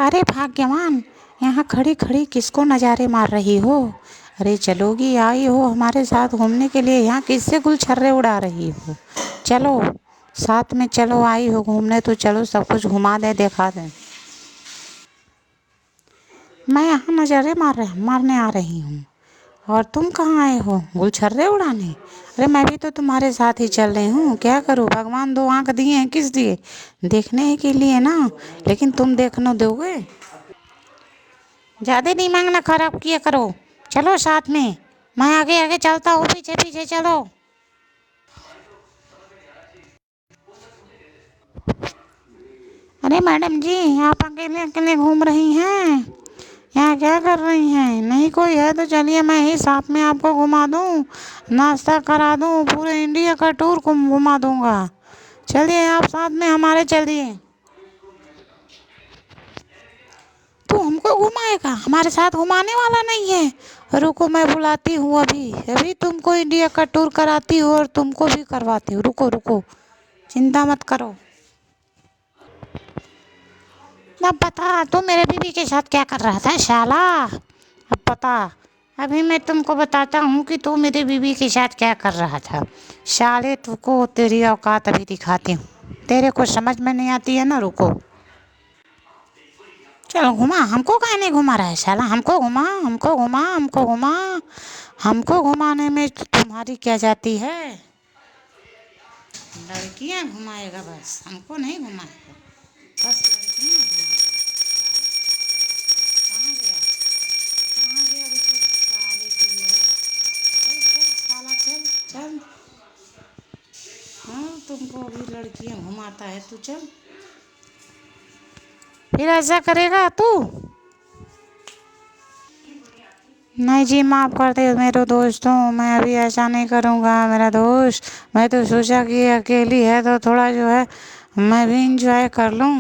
अरे भाग्यवान, यहाँ खड़ी खड़ी किसको नज़ारे मार रही हो? अरे चलोगी, आई हो हमारे साथ घूमने के लिए, यहाँ किससे गुलछर्रे उड़ा रही हो? चलो साथ में चलो, आई हो घूमने तो चलो, सब कुछ घुमा दे दिखा दें। मैं यहाँ नज़ारे मारने आ रही हूँ। और तुम कहाँ आए हो? गुलछर्रे उड़ाने? अरे मैं भी तो तुम्हारे साथ ही चल रही हूँ, क्या करूँ? भगवान दो आँख दिए हैं, किस दिए? देखने ही के लिए ना। लेकिन तुम देखने दोगे? ज़्यादा दिमाग ना खराब किया करो, चलो साथ में। मैं आगे आगे चलता हूँ, पीछे पीछे चलो। अरे मैडम जी, आप अकेले अकेले घूम रही हैं, यहाँ क्या कर रही हैं? नहीं कोई है तो चलिए, मैं ही साथ में आपको घुमा दूँ, नाश्ता करा दूँ, पूरे इंडिया का टूर घुमा दूँगा। चलिए आप साथ में हमारे चलिए। तू हमको घुमाएगा? हमारे साथ घुमाने वाला नहीं है। रुको मैं बुलाती हूँ, अभी अभी तुमको इंडिया का टूर कराती हूँ और तुमको भी करवाती हूँ। रुको रुको, चिंता मत करो। अब बता, तू मेरे बीवी के साथ क्या कर रहा था शाला? अब बता। अभी मैं तुमको बताता हूँ कि तू मेरे बीवी के साथ क्या कर रहा था। शाले तुमको तेरी औकात अभी दिखाती हूँ, तेरे को समझ में नहीं आती है ना। रुको, चलो घुमा। हमको काहे नहीं घुमा रहा है साला? हमको घुमा, हमको घुमा, हमको घुमा। हमको घुमाने में तुम्हारी क्या जाती है? लड़कियां घुमाएगा बस, हमको नहीं घुमाएगा। बस लड़कियां घुमाएगा। कहाँ गया? कहाँ गया? रुको, साले की जो है। चल चल साला, चल चल। हाँ, तुमको अभी लड़कियां घुमाता है, तू चल। फिर ऐसा करेगा तू? नहीं जी, माफ़ कर दे मेरे दोस्तों, मैं अभी ऐसा नहीं करूँगा मेरा दोस्त। मैं तो सोचा कि अकेली है तो थोड़ा जो है मैं भी इंजॉय कर लूँ।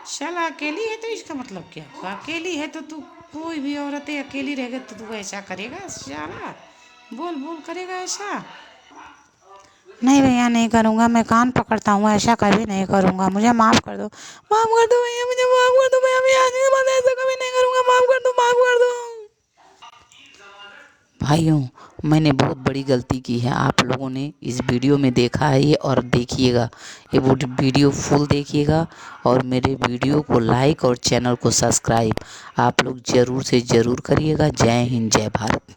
चल अकेली है तो इसका मतलब क्या हुआ? अकेली है तो तू, कोई भी औरत है अकेली रहेगी तो तू ऐसा करेगा साला? बोल बोल, करेगा ऐसा? नहीं भैया, नहीं करूँगा, मैं कान पकड़ता हूँ, ऐसा कभी नहीं करूँगा, मुझे माफ़ कर दो। माफ़ कर दो भैया, मुझे माफ़ कर दो भैया, मैं आज के बाद ऐसा कभी नहीं करूँगा, माफ़ कर दो, माफ़ कर दो। भाइयों, मैंने बहुत बड़ी गलती की है, आप लोगों ने इस वीडियो में देखा है ये, और देखिएगा ये वीडियो फुल देखिएगा, और मेरे वीडियो को लाइक और चैनल को सब्सक्राइब आप लोग ज़रूर से ज़रूर करिएगा। जय हिंद, जय भारत।